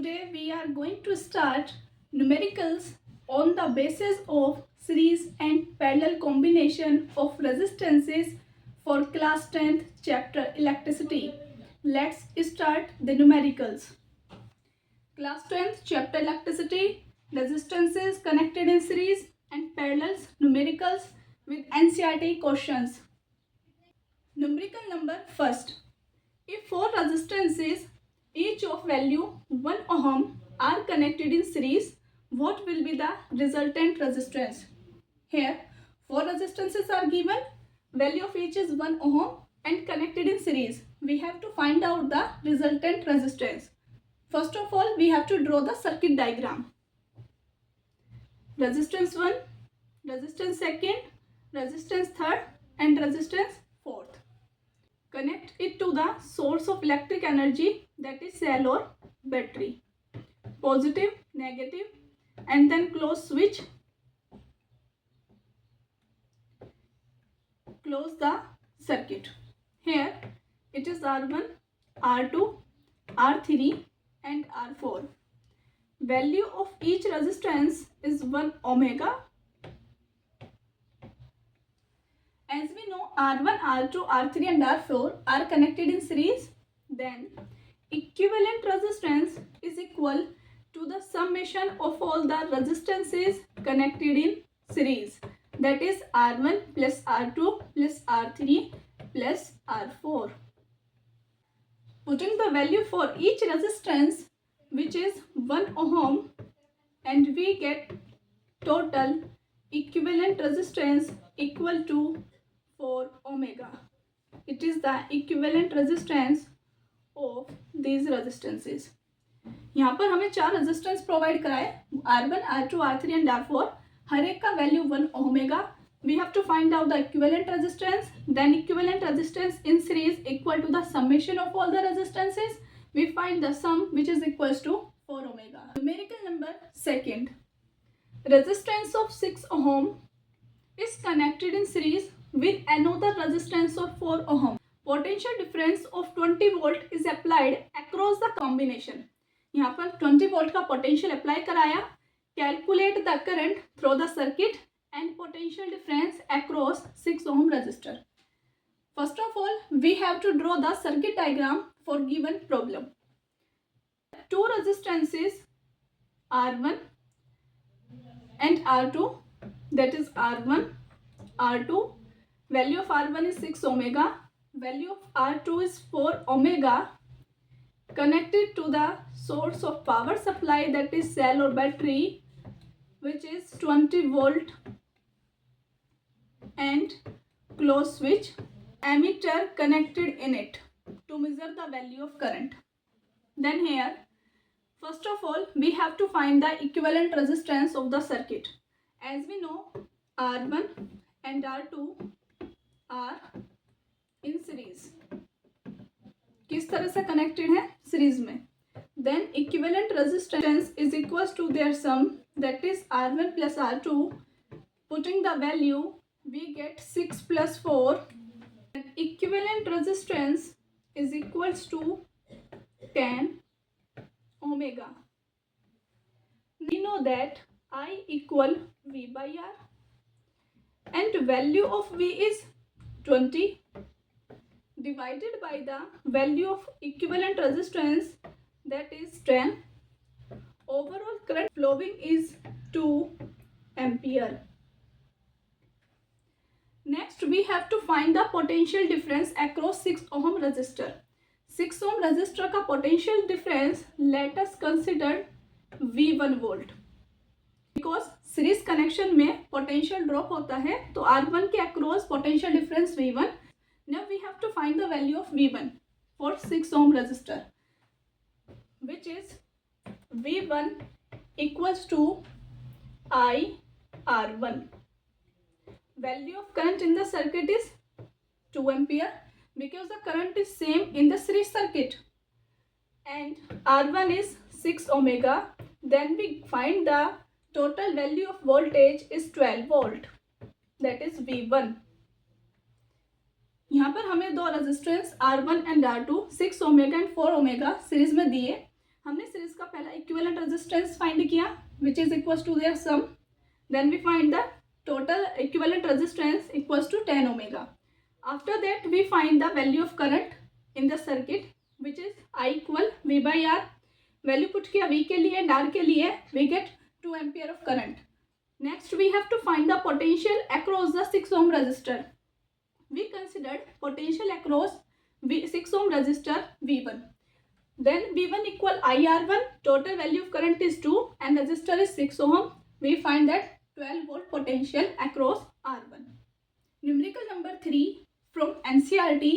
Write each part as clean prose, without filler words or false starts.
Today we are going to start numericals on the basis of series and parallel combination of resistances for class 10th chapter electricity. Let's start the numericals. Class 10th chapter electricity, resistances connected in series and parallels, numericals with NCERT questions. Numerical number first. If four resistances, each of value 1 ohm, are connected in series, what will be the resultant resistance? Here, four resistances are given, value of each is 1 ohm and connected in series. We have to find out the resultant resistance. First of all, we have to draw the circuit diagram. Resistance 1, resistance 2nd, resistance 3rd and resistance 4th. Connect it to the source of electric energy, that is cell or battery. Positive, negative, and then close switch. Close the circuit. Here it is R1, R2, R3 and R4. Value of each resistance is 1 ohmega. As we know, R1, R2, R3 and R4 are connected in series, then equivalent resistance is equal to the summation of all the resistances connected in series, that is R1 plus R2 plus R3 plus R4. Putting the value for each resistance, which is 1 ohm, and we get total equivalent resistance equal to 4 omega. It is the equivalent resistance of these resistances. यहाँ पर हमें चार resistance provide कराए R1, R2, R3 and R4. हर एक का value 1 omega. We have to find out the equivalent resistance. Then equivalent resistance in series equal to the summation of all the resistances. We find the sum, which is equals to 4 omega. Numerical number second. Resistance of 6 ohm is connected in series with another resistance of 4 ohm. Potential difference of 20 volt is applied across the combination. यहाँ पर 20 volt का potential apply कराया. Calculate the current through the circuit and potential difference across 6 ohm resistor. First of all, we have to draw the circuit diagram for given problem. Two resistances R1 and R2, that is R1, R2. Value of R1 is 6 omega. Value of R2 is 4 omega. Connected to the source of power supply, that is cell or battery, which is 20 volt, and close switch. Ammeter connected in it to measure the value of current. Then here, first of all, we have to find the equivalent resistance of the circuit. As we know, R1 and R2 are in series. किस तरह से connected है? Series में. Then equivalent resistance is equals to their sum, that is R1 plus R2. Putting the value, we get 6 plus 4. And equivalent resistance is equals to 10 omega. We know that I equal V by R, and value of V is 20 divided by the value of equivalent resistance, that is 10. Overall current flowing is 2 ampere. Next, we have to find the potential difference across 6 ohm resistor. 6 ohm resistor का potential difference, let us consider V1 volt. Because series connection में potential drop होता है, तो R1 के across potential difference V1. Now we have to find the value of V1 for 6 ohm resistor, which is V1 equals to I R1. Value of current in the circuit is 2 ampere because the current is same in the series circuit, and R1 is 6 omega. Then we find the total value of voltage is 12 volt, that is V1. यहाँ पर हमें दो resistance R1 and R2 6 omega and 4 omega series में दिए. हमने series का पहला equivalent resistance find किया which is equals to their sum, then we find the total equivalent resistance equals to 10 omega. After that we find the value of current in the circuit which is I equal V by R. Value put किया V के लिए and R के लिए, we get 2 ampere of current. Next we have to find the potential across the 6 ohm resistor. We considered potential across 6 ohm resistor V1. Then V1 equal IR1, total value of current is 2 and resistor is 6 ohm. We find that 12 volt potential across R1. Numerical number 3 from NCERT.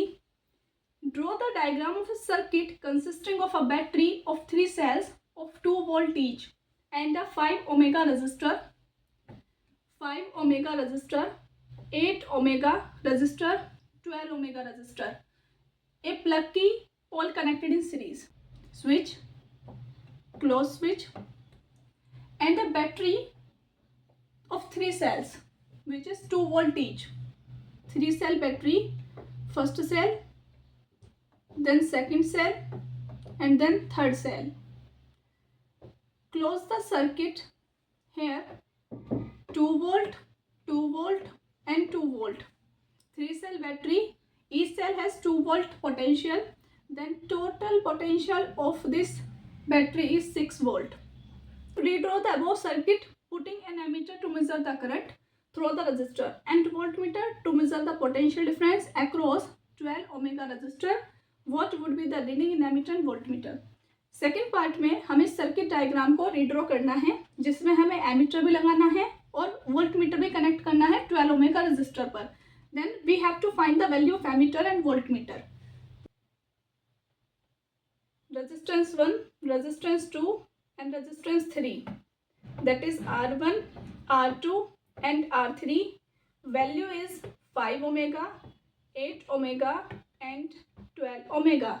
Draw the diagram of a circuit consisting of a battery of 3 cells of 2 volt each and a 5 ohmega resistor, 5 ohmega resistor, 8 ohmega resistor, 12 ohmega resistor. A plug key all connected in series. Switch, close switch, and a battery of 3 cells which is 2 volt each. 3 cell battery, first cell, then second cell, and then third cell. Close the circuit here. 2 volt, 2 volt, and 2 volt. 3 cell battery, each cell has 2 volt potential, then total potential of this battery is 6 volt. Redraw the above circuit putting an ammeter to measure the current through the resistor and voltmeter to measure the potential difference across 12 ohmega resistor. What would be the reading in ammeter and voltmeter? Second part में हमें circuit diagram को redraw करना है जिसमें हमें ammeter भी लगाना है और वोल्टमीटर भी कनेक्ट करना है 12 ओमेगा रेजिस्टर पर. Then we have to find the value of ammeter and voltmeter. Resistance 1, resistance 2 and resistance 3, that is R1, R2 and R3. Value is 5 omega, 8 omega and 12 omega.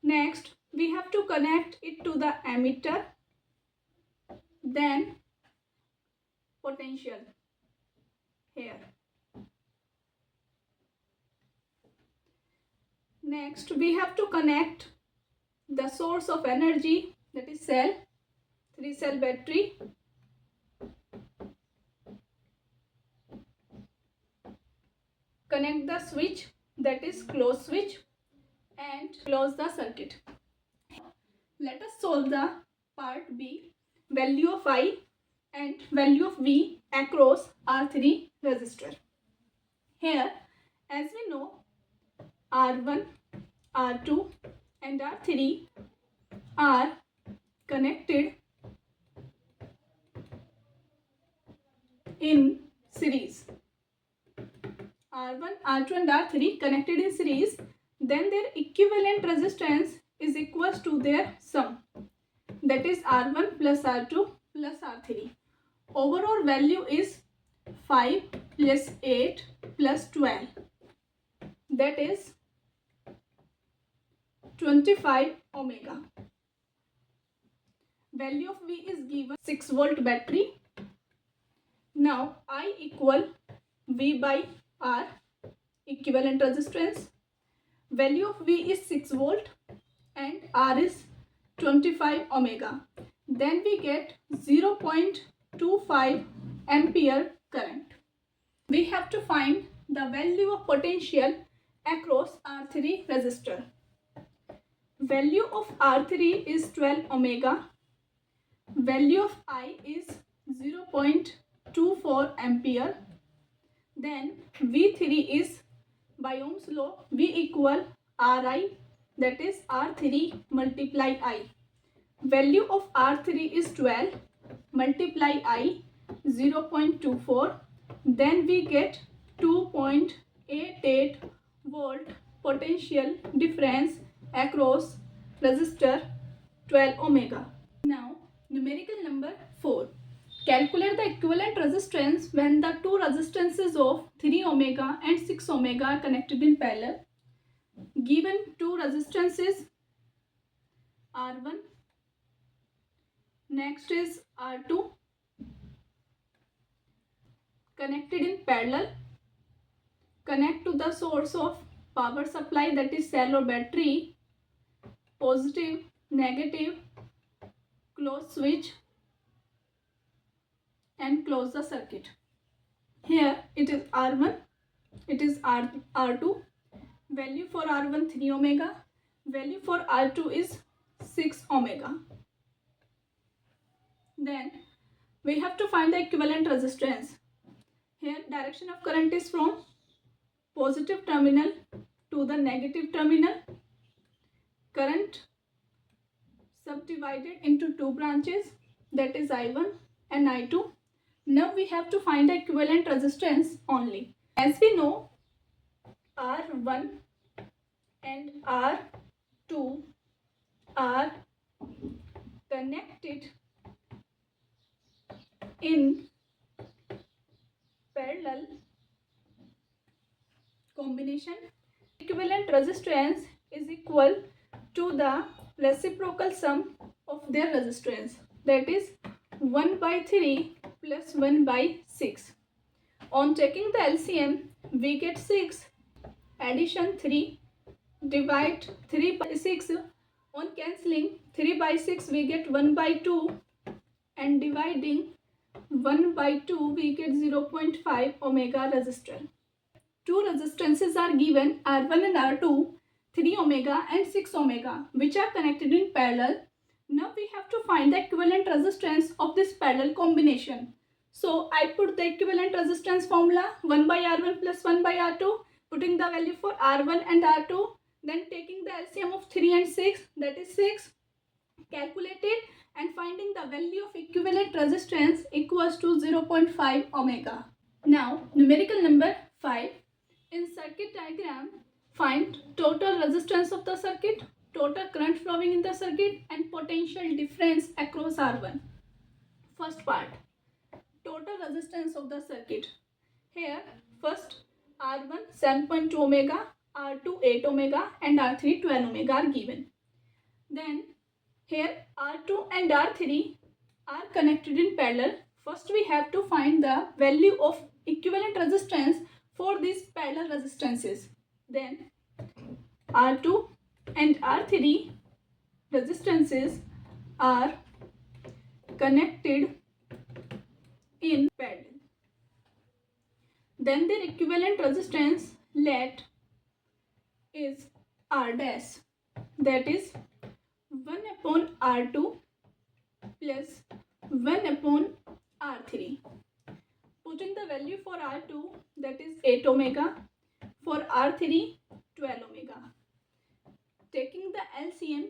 Next we have to connect it to the ammeter, then potential here. Next we have to connect the source of energy, that is cell, 3 cell battery, connect the switch, that is close switch, and close the circuit. Let us solve the part B, value of I and value of V across R3 resistor. Here as we know R1, R2 and R3 are connected in series. R1, R2 and R3 connected in series, then their equivalent resistance is equals to their sum, that is R1 plus R2 plus R3. Overall value is 5 plus 8 plus 12, that is 25 omega. Value of V is given 6 volt battery. Now I equal V by R, equivalent resistance. Value of V is 6 volt and R is 25 omega. Then we get 0.25 ampere current. We have to find the value of potential across R3 resistor. Value of R3 is 12 omega. Value of I is 0.24 ampere. Then V3 is, by Ohm's law, V equal Ri, that is R3 multiply I. Value of R3 is 12 multiply I 0.24. Then we get 2.88 volt potential difference across resistor 12 omega. Now numerical number 4. Calculate the equivalent resistance when the two resistances of 3 omega and 6 omega are connected in parallel. Given two resistances R1, next is R2, connected in parallel. Connect to the source of power supply, that is cell or battery, positive negative, close switch and close the circuit. Here it is R1, it is R2, value for R1 3 ohms, value for R2 is 6 ohms. Then we have to find the equivalent resistance. Here direction of current is from positive terminal to the negative terminal. Current subdivided into two branches, that is I1 and I2. Now we have to find the equivalent resistance only. As we know, R1 and R2 are connected in parallel combination. Equivalent resistance is equal to the reciprocal sum of their resistance, that is 1 by 3 plus 1 by 6. On taking the LCM, we get 6, addition 3, divide 3 by 6, on cancelling 3 by 6 we get 1 by 2, and dividing 1 by 2 we get 0.5 omega resistor. Two resistances are given, R1 and R2, 3 omega and 6 omega, which are connected in parallel. Now we have to find the equivalent resistance of this parallel combination. So I put the equivalent resistance formula 1 by R1 plus 1 by R2, putting the value for R1 and R2, then taking the LCM of 3 and 6, that is 6, calculated and finding the value of equivalent resistance equals to 0.5 omega. Now numerical number 5. In circuit diagram, find total resistance of the circuit, total current flowing in the circuit and potential difference across R1. First part, total resistance of the circuit. Here first R1 7.2 omega, R2 8 omega and R3 12 omega are given. Then here R2 and R3 are connected in parallel. First we have to find the value of equivalent resistance for these parallel resistances. Then R2 and R3 resistances are connected in parallel. Then their equivalent resistance let is R dash, that is 1 upon R2 plus 1 upon R3. Putting the value for R2, that is 8 omega, for R3 12 omega. Taking the LCM,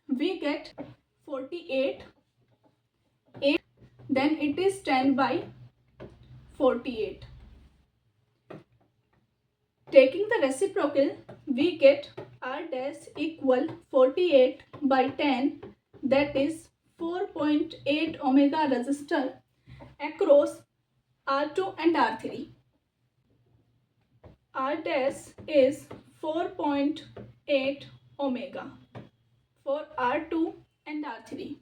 we get 48, 8, then it is 10 by 48. Taking the reciprocal, we get R dash equal 48 by 10, that is 4.8 omega resistor across R2 and R3. R dash is 4.8 omega for R2 and R3.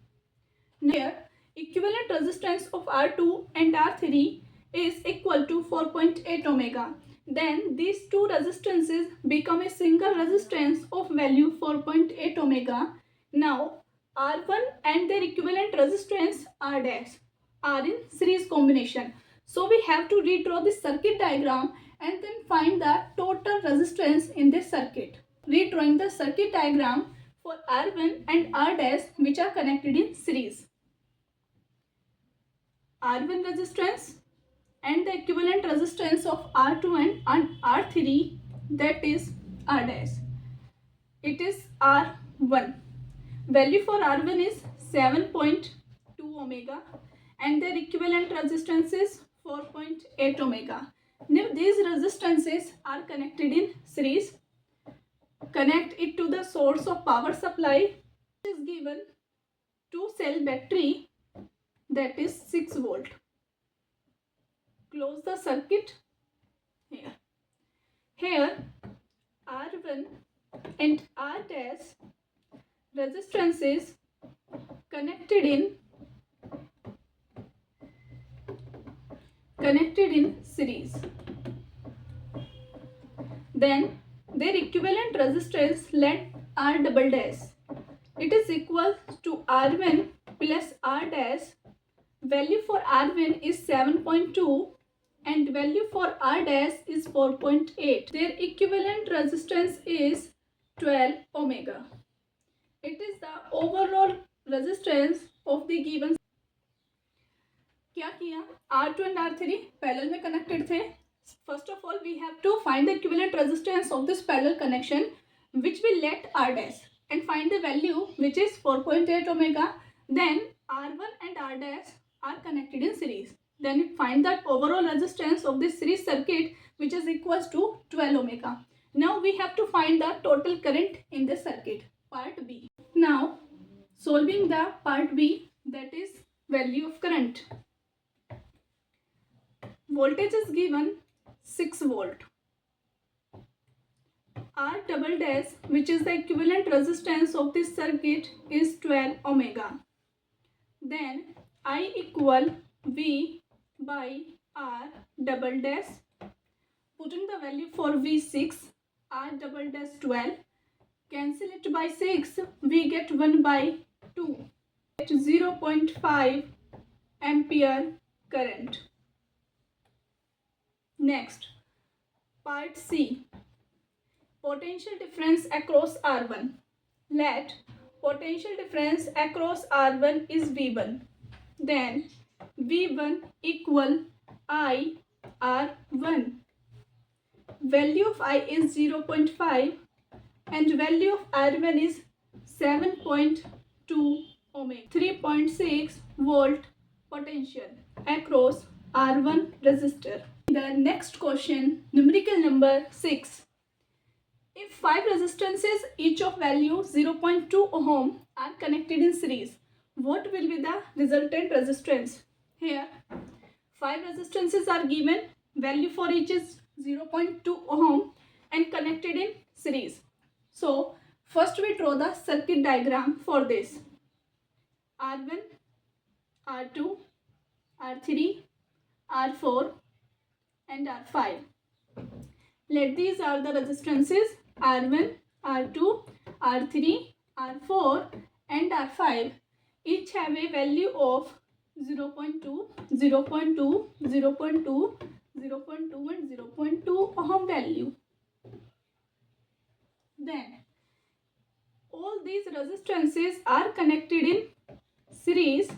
Here, equivalent resistance of R2 and R3 is equal to 4.8 omega. Then these two resistances become a single resistance of value 4.8 omega. Now R1 and their equivalent resistance R dash are in series combination. So we have to redraw this circuit diagram and then find the total resistance in this circuit. Redrawing the circuit diagram for R1 and R dash which are connected in series. R1 resistance and the equivalent resistance of R2 and R3, that is R dash. It is R1. Value for R1 is 7.2 omega and their equivalent resistance is 4.8 omega. Now these resistances are connected in series. Connect it to the source of power supply, which is given 2-cell battery, that is 6 volt. Close the circuit here. Here R1 and R dash resistances connected in series. Then their equivalent resistance let R double dash it is equal to R1 plus R dash. Value for R1 is 7.2 and value for R dash is 4.8. Their equivalent resistance is 12 omega. It is the overall resistance of the given. क्या किया, R2 and R3 parallel में connected थे. First of all, we have to find the equivalent resistance of this parallel connection, which will let R dash, and find the value which is 4.8 omega. Then R1 and R dash are connected in series. Then we find that overall resistance of this series circuit, which is equals to 12 omega. Now we have to find the total current in the circuit, part B. Now solving the part B, that is value of current. Voltage is given 6 volt. R double dash, which is the equivalent resistance of this circuit, is 12 omega. Then I equal V by R double dash. Putting the value for V 6, R double dash 12. Cancel it by 6, we get 1 by 2. Get 0.5 ampere current. Next, part C, potential difference across R1. Let potential difference across R1 is V1. Then V1 equal I R1. Value of I is 0.5 and value of R1 is 7.2 ohms. 3.6 volt potential across R1 resistor. The next question, numerical number 6. If 5 resistances each of value 0.2 ohm are connected in series, what will be the resultant resistance? Here 5 resistances are given, value for each is 0.2 ohm and connected in series. So first we draw the circuit diagram for this. R1, R2, R3, R4 and R5. Let these are the resistances R1, R2, R3, R4 and R5. Each have a value of 0.2, 0.2, 0.2, 0.2 and 0.2 ohm value. Then all these resistances are connected in series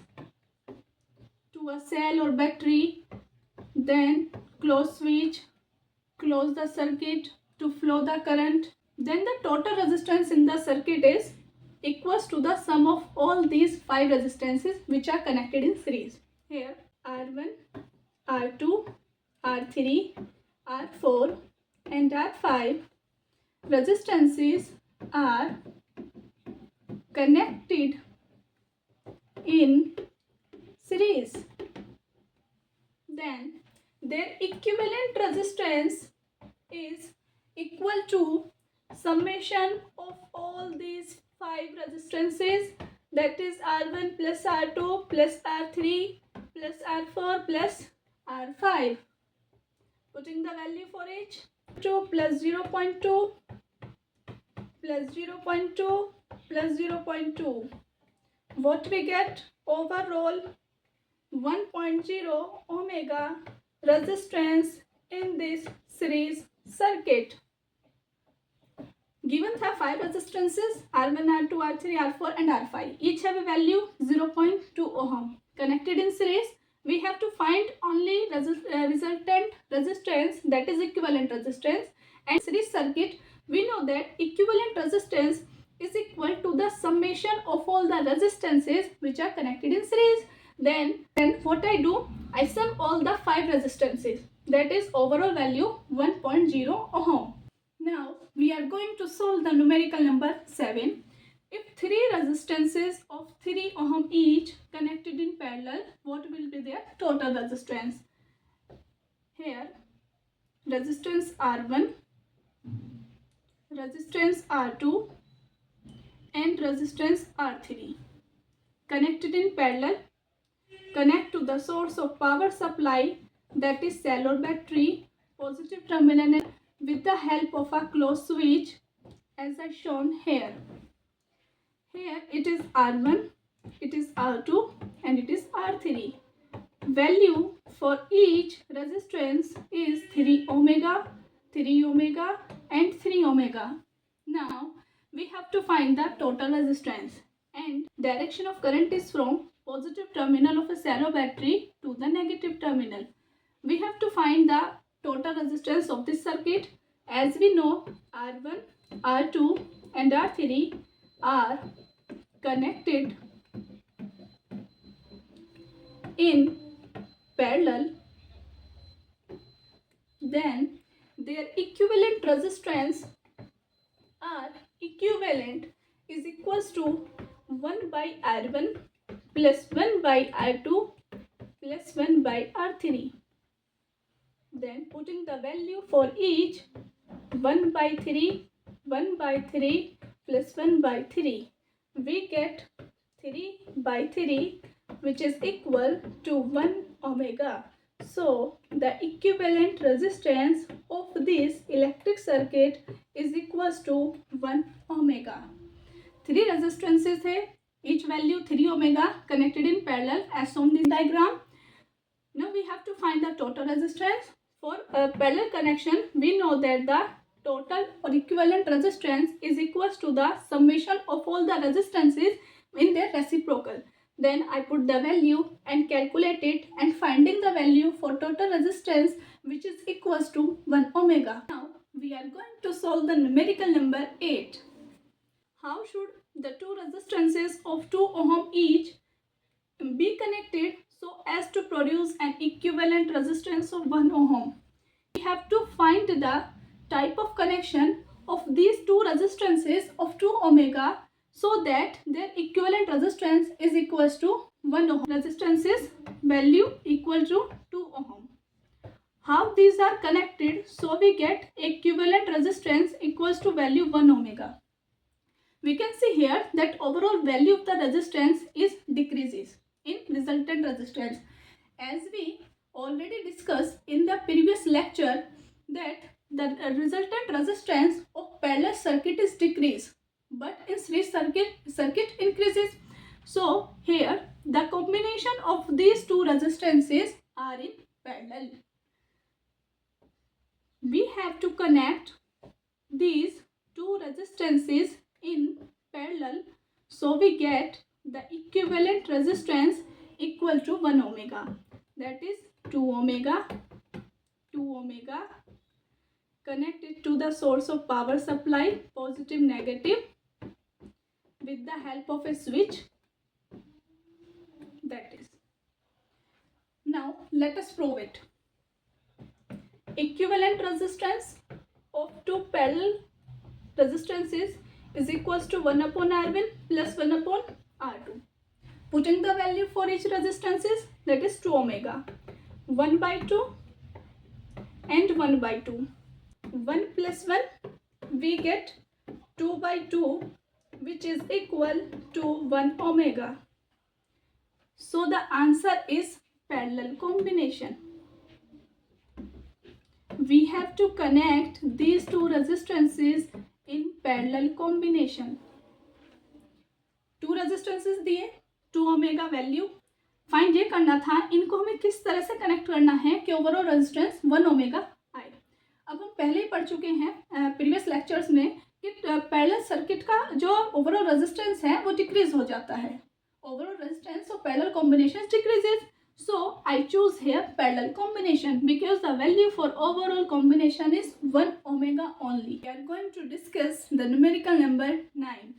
to a cell or battery. Then close switch, close the circuit to flow the current. Then the total resistance in the circuit is equals to the sum of all these 5 resistances which are connected in series. Here R1, R2, R3, R4 and R5 resistances are connected in series. Then their equivalent resistance is equal to summation of all these 5 resistances, that is R1 plus R2 plus R3 plus R4 plus R5. Putting the value for each, 2 plus 0.2 plus 0.2 plus 0.2. What we get? Overall 1.0 omega resistance in this series circuit. Given the 5 resistances R1, R2, R3, R4 and R5. Each have a value 0.2 ohm. Connected in series, we have to find only resultant resistance, that is equivalent resistance. And series circuit, we know that equivalent resistance is equal to the summation of all the resistances which are connected in series. Then what I do, I sum all the 5 resistances, that is overall value 1.0 ohm. Now we are going to solve the numerical number 7. If 3 resistances of 3 ohm each connected in parallel, what will be their total resistance? Here resistance R1, resistance R2 and resistance R3 connected in parallel. Connect to the source of power supply, that is cell or battery, positive terminal with the help of a closed switch as I shown here. Here it is R1, it is R2 and it is R3. Value for each resistance is 3 ohms and 3 ohms. Now we have to find the total resistance, and direction of current is from positive terminal of a cello battery to the negative terminal. We have to find the total resistance of this circuit. As we know, R1, R2 and R3 are connected in parallel, then their equivalent resistance are equivalent is equals to 1 by R1 plus 1 by R2 plus 1 by R3. Then putting the value for each, 1 by 3 plus 1 by 3, we get 3 by 3, which is equal to 1 ohms. So the equivalent resistance of this electric circuit is equals to 1 ohms. 3 resistances है, each value 3 ohms connected in parallel as shown in the diagram. Now we have to find the total resistance. For a parallel connection, we know that the total or equivalent resistance is equals to the summation of all the resistances in their reciprocal. Then I put the value and calculate it, and finding the value for total resistance, which is equals to 1 ohms. Now we are going to solve the numerical number 8. How should the two resistances of 2 ohm each be connected so as to produce an equivalent resistance of 1 ohm? We have to find the type of connection of these two resistances of 2 ohms so that their equivalent resistance is equals to 1 ohm. Resistances value equal to 2 ohm. How these are connected so we get equivalent resistance equals to value 1 ohms. We can see here that overall value of the resistance is decreases in resultant resistance. As we already discussed in the previous lecture that the resultant resistance of parallel circuit is decreased, but in series circuit increases. So here the combination of these two resistances are in parallel. We have to connect these two resistances in parallel so we get the equivalent resistance equal to 1 ohms, that is 2 ohms connected to the source of power supply, positive negative, with the help of a switch. That is. Now let us prove it. Equivalent resistance of two parallel resistances is equals to 1 upon R1 plus 1 upon R2. Putting the value for each resistances, that is 2 ohms, 1 by 2 and 1 by 2. 1 plus 1, we get 2 by 2, which is equal to 1 ohms. So the answer is parallel combination. We have to connect these two resistances in parallel combination. Two resistances दिए, 2 ohms value. Find ये करना था इनको हमें किस तरह से connect करना है कि ओवरऑल रेजिस्टेंस 1 ohms आए. अब हम पहले ही पढ़ चुके हैं प्रीवियस लेक्चर्स में कि पैरेलल सर्किट का जो ओवरऑल रेजिस्टेंस है वो डिक्रीज हो जाता है. Overall resistance of parallel combination decreases. So I choose here parallel combination because the value for overall combination is 1 ohms only. We are going to discuss the numerical number 9.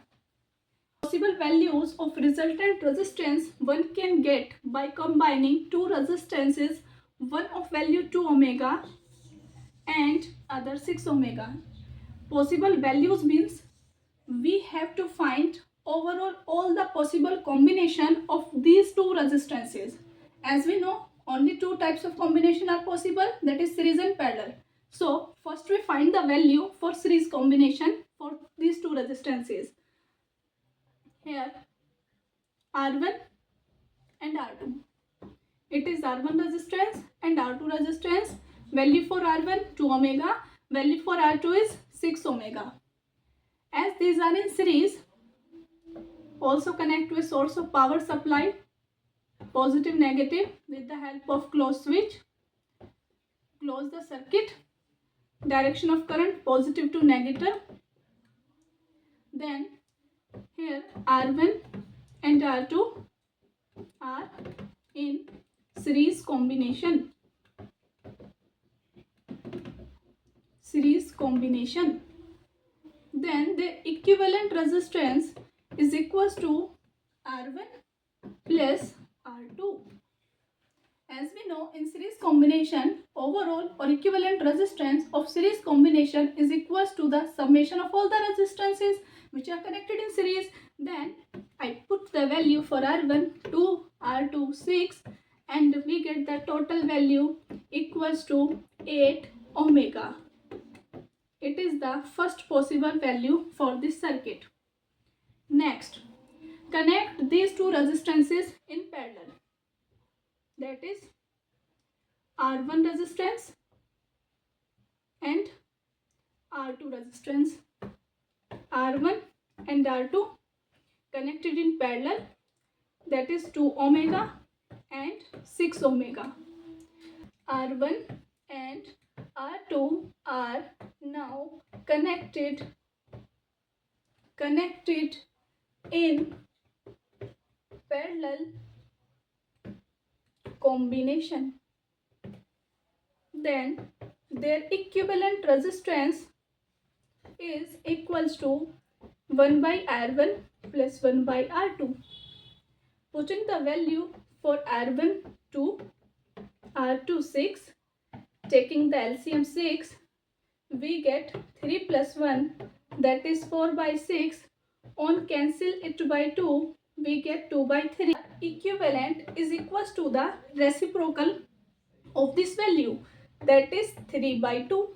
Possible values of resultant resistance one can get by combining two resistances, one of value 2 ohms and other 6 ohms. Possible values means we have to find overall all the possible combination of these two resistances. As we know, only two types of combination are possible, that is series and parallel. So first we find the value for series combination for these two resistances. Here R1 and R2. It is R1 resistance and R2 resistance. Value for R1 2 ohms, value for R2 is 6 ohms. As these are in series, Also connect to a source of power supply, positive negative, with the help of closed switch. Close the circuit. Direction of current positive to negative. Then here R1 and R2 are in series combination. Then the equivalent resistance is equals to R1 plus R2. As we know, in series combination, overall or equivalent resistance of series combination is equals to the summation of all the resistances which are connected in series. Then I put the value for R1 2, R2 6, and we get the total value equals to 8 omega. It is the first possible value for this circuit. Next, connect these two resistances in parallel. That is R1 resistance and R2 resistance. R1 and R2 connected in parallel, that is 2 omega and 6 omega. R1 and R2 are now connected in parallel combination. Then their equivalent resistance is equals to 1 by R1 plus 1 by R2. Putting the value for R1 2, R2 6, taking the LCM 6, we get 3 plus 1, that is 4 by 6. On cancel it by 2, we get 2 by 3. Equivalent is equals to the reciprocal of this value, that is 3 by 2.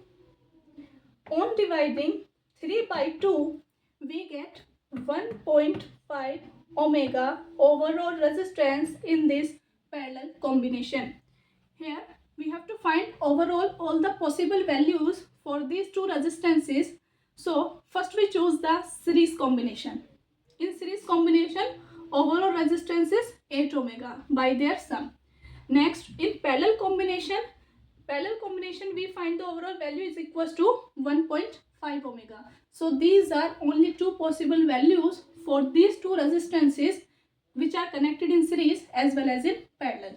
On dividing 3 by 2, we get 1.5 omega overall resistance in this parallel combination. Here we have to find overall all the possible values for these two resistances. So first we choose the series combination. In series combination, overall resistance is 8 omega by their sum. Next, in parallel combination we find the overall value is equals to 1.5 omega. So these are only two possible values for these two resistances which are connected in series as well as in parallel.